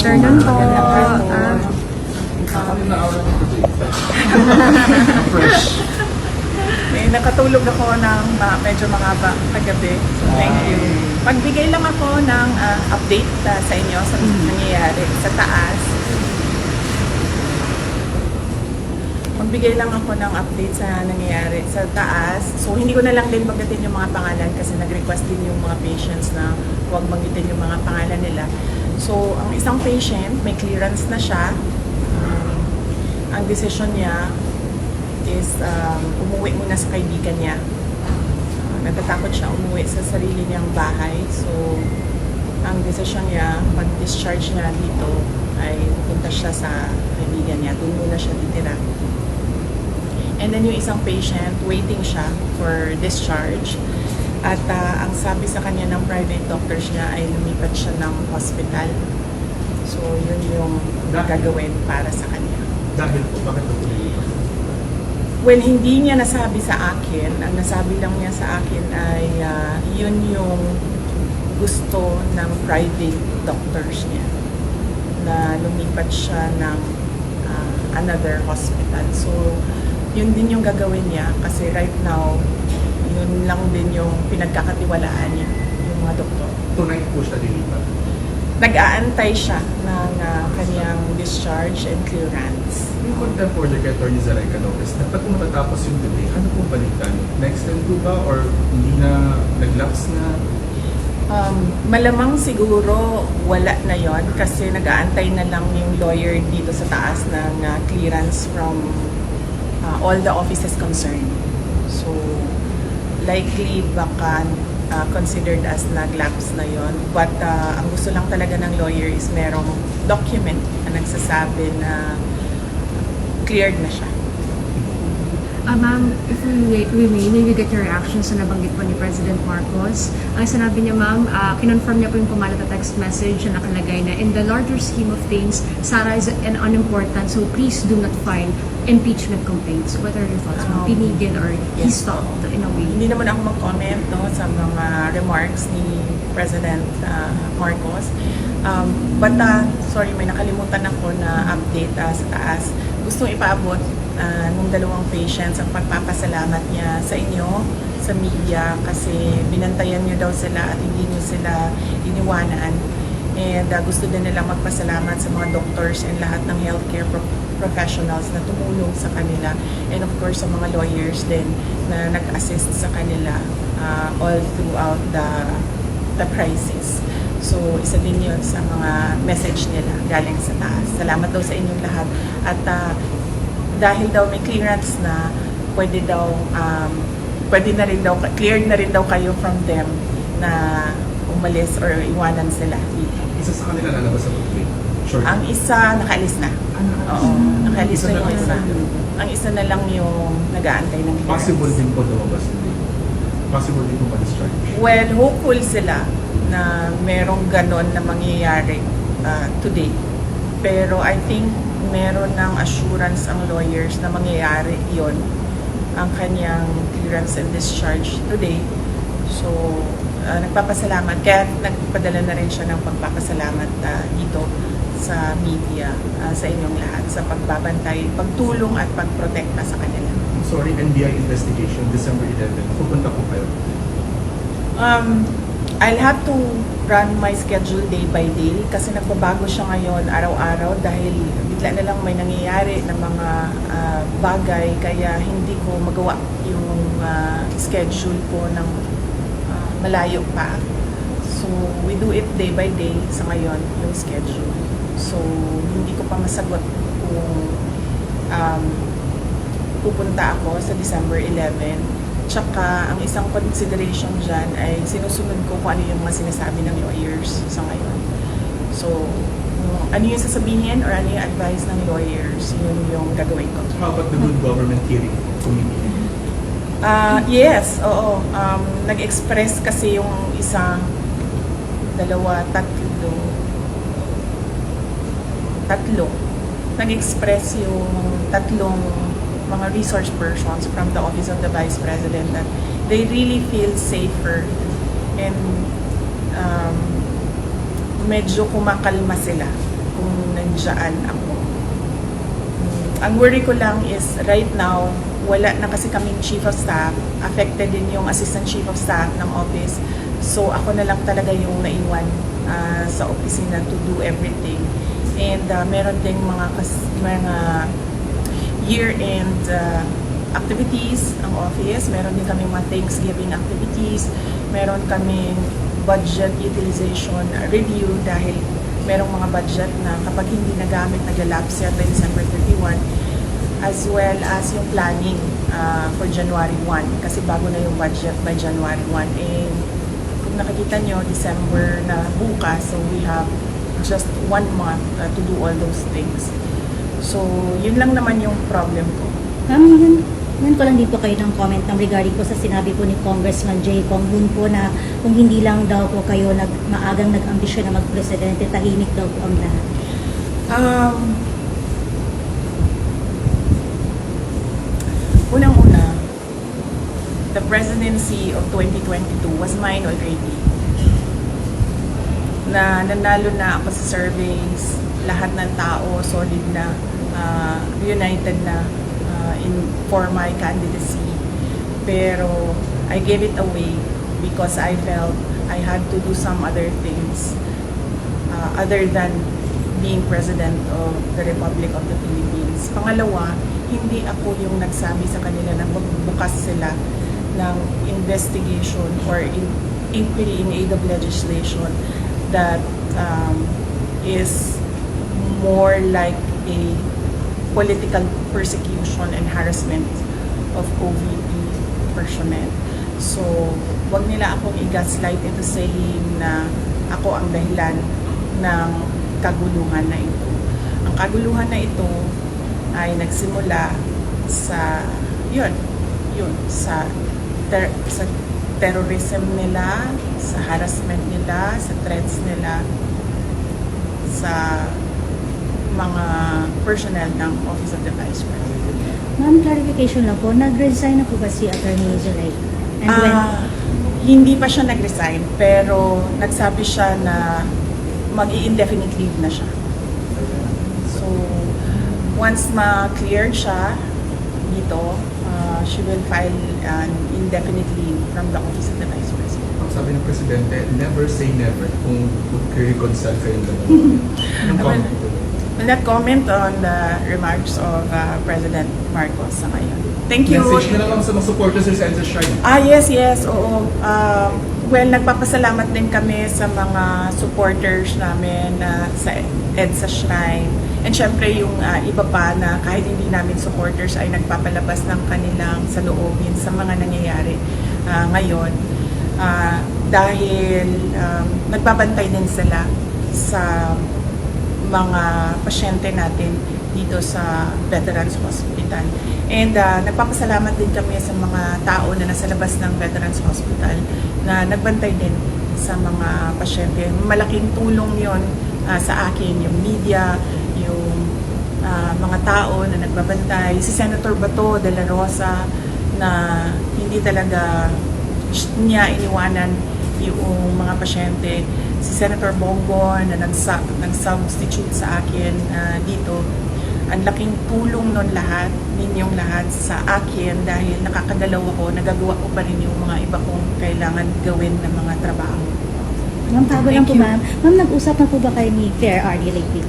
Afternoon po. Fresh. Nakatulog ako ng medyo mahaba kagabi. So, thank you. Magbigay lang ako ng update sa inyo sa nangyayari sa taas. Magbigay lang ako ng update sa nangyayari sa taas. So, hindi ko na lang din banggitin yung mga pangalan kasi nag-request din yung mga patients na huwag banggitin yung mga pangalan nila. So, ang isang patient, may clearance na siya. Ang decision niya is umuwi muna sa kaibigan niya. Natatakot siya umuwi sa sarili niyang bahay. So, ang decision niya, pag-discharge niya dito, ay pupunta siya sa kaibigan niya. Doon muna siya titira. And then yung isang patient, waiting siya for discharge. At ang sabi sa kanya ng private doctors niya ay lumipat siya ng hospital. So, yun yung gagawin para sa kanya. Dahil po, bakit po lumipat? Well, hindi niya nasabi sa akin. Ang nasabi lang niya sa akin ay yun yung gusto ng private doctors niya. Na lumipat siya ng another hospital. So, yun din yung gagawin niya kasi right now, yun lang din yung pinagkakatiwalaan niya, yung mga doktor. Tonight po siya lilipat. Nag-aantay siya ng kanyang discharge and clearance. Yung contempt order kay Atty. Zaraika Lopez, dapat kung matatapos yung delay, ano pong balikan? Next time po ba or hindi na nag-lapse na? Malamang siguro wala na yon kasi nag-aantay na lang yung lawyer dito sa taas ng clearance from all the offices concerned. So, likely baka considered as nag-lapse na yon. But ang gusto lang talaga ng lawyer is merong document na nagsasabi na cleared na siya. Ma'am, if we may, maybe get your reaction sa nabanggit po ni President Marcos. Ang sinabi niya, ma'am, kinonfirm niya po yung pumalat na text message na nakalagay na in the larger scheme of things, Sara is an unimportant, so please do not file impeachment complaints. What are your thoughts, ma'am? Pinigil or he stopped in a way? Hindi naman ako mag-comment sa mga remarks ni President Marcos. But sorry, may nakalimutan ako na update sa taas. Gustong ipaabot nung dalawang patients ang pagpapasalamat niya sa inyo, sa media, kasi binantayan niyo daw sila at hindi niyo sila iniwanan. And gusto din nilang magpasalamat sa mga doctors and lahat ng healthcare professionals na tumulong sa kanila. And of course, sa mga lawyers din na nag-assist sa kanila all throughout the crisis. So, isa din yun sa mga message nila galing sa taas. Salamat daw sa inyong lahat. At dahil daw may clearance na, pwede na rin daw, cleared na rin daw kayo from them na umalis or iwanan sila dito. Isa sa kanila lalabas sa pag-play. Sure. Ang isa, nakaalis na. Oo, nakaalis na yung isa. Ang isa na lang yung nag-aantay ng clearance. Possible din po lumabas din. Possible din po ma-discharge. Well, hopeful sila na merong ganon na mangyayari today. Pero I think meron ng assurance ang lawyers na mangyayari yon ang kanyang clearance and discharge today. So, nagpapasalamat. Kaya nagpadala na rin siya ng pagpapasalamat dito sa media, sa inyong lahat, sa pagbabantay, pagtulong at pagprotekta sa kanila. Sorry, NBI investigation, December 11. Pupunta po kayo. I'll have to run my schedule day by day kasi nagbabago siya ngayon araw-araw dahil bigla na lang may nangyayari na mga bagay kaya hindi ko magawa yung schedule ko ng malayo pa. So, we do it day by day sa ngayon, yung schedule. So, hindi ko pa masagot kung pupunta ako sa December 11. Tsaka, ang isang consideration dyan ay sinusunod ko kung ano yung mga sinasabi ng lawyers sa ngayon. So, ano yung sasabihin or ano yung advice ng lawyers, yun yung gagawin ko. How about the Good Government Hearing Committee? Yes, oo. Nag-express kasi yung isang, dalawa, tatlo. Nag-express yung tatlong mga resource persons from the Office of the Vice President that they really feel safer and medyo kumakalma sila kung nandiyan ako. Ang worry ko lang is right now, wala na kasi kaming chief of staff. Affected din yung assistant chief of staff ng office. So ako na lang talaga yung naiwan sa opisina to do everything. And meron ding mga year-end activities ang office. Meron din kaming mga Thanksgiving activities. Meron kaming budget utilization review dahil merong mga budget na kapag hindi nagamit, naglalapse yan by December 31, as well as yung planning for January 1 kasi bago na yung budget by January 1. And kung nakikita nyo, December na bukas, so we have just 1 month to do all those things. So, yun lang naman yung problem ko. Ma'am, yun ko lang dito kayo ng comment regarding po sa sinabi po ni Congressman Jay Cong Hoon po na kung hindi lang daw po kayo maagang nag-ambisyon na mag-presidente, tahimik daw po ang lahat. Unang-una, the presidency of 2022 was mine already. Nanalo na ako sa surveys, lahat ng tao solid na, united na for my candidacy. Pero I gave it away because I felt I had to do some other things other than being President of the Republic of the Philippines. Pangalawa, hindi ako yung nagsabi sa kanila na magbukas sila ng investigation or inquiry in aid of legislation that is more like a political persecution and harassment of OVP personnel. So, wag nila akong i-gaslight into saying na ako ang dahilan ng kaguluhan na ito. Ang kaguluhan na ito ay nagsimula sa sa terrorism nila, sa harassment nila, sa threats nila, sa mga personnel ng Office of the Vice President. Ma'am, clarification lang po, nag-resign na po ba si Attorney Zulay? And when? Hindi pa siya nag-resign, pero nagsabi siya na mag-i-indefinite leave na siya. So, once ma-cleared siya dito, she will file an indefinite leave from the Office of the Vice President. Sabi ng Presidente, never say never kung mag-reconcile kayong dalawa. Anong comment? Will not comment on the remarks of President Marcos sa ngayon. Thank you. Message na lang sa mga supporters sa EDSA Shrine. Yes, oo. Well, nagpapasalamat din kami sa mga supporters namin sa EDSA Shrine. And syempre yung iba pa na kahit hindi namin supporters ay nagpapalabas ng kanilang saloobin sa mga nangyayari ngayon. Dahil nagbabantay din sila sa mga pasyente natin dito sa Veterans Hospital. And nagpapasalamat din kami sa mga tao na nasa labas ng Veterans Hospital na nagbantay din sa mga pasyente. Malaking tulong yon sa akin, yung media, yung mga tao na nagbabantay. Si Senator Bato de la Rosa na hindi talaga niya iniwanan yung mga pasyente. Si Senator Bongo na nag-substitute sa akin dito. Ang laking tulong nun lahat, ninyong lahat sa akin dahil nakakagalaw ako, nagagawa ko pa rin yung mga iba kong kailangan gawin ng mga trabaho. Ma'am, bago lang po Thank you. ma'am. Ma'am, nag-usap na po ba kayo ni Fair RD lately?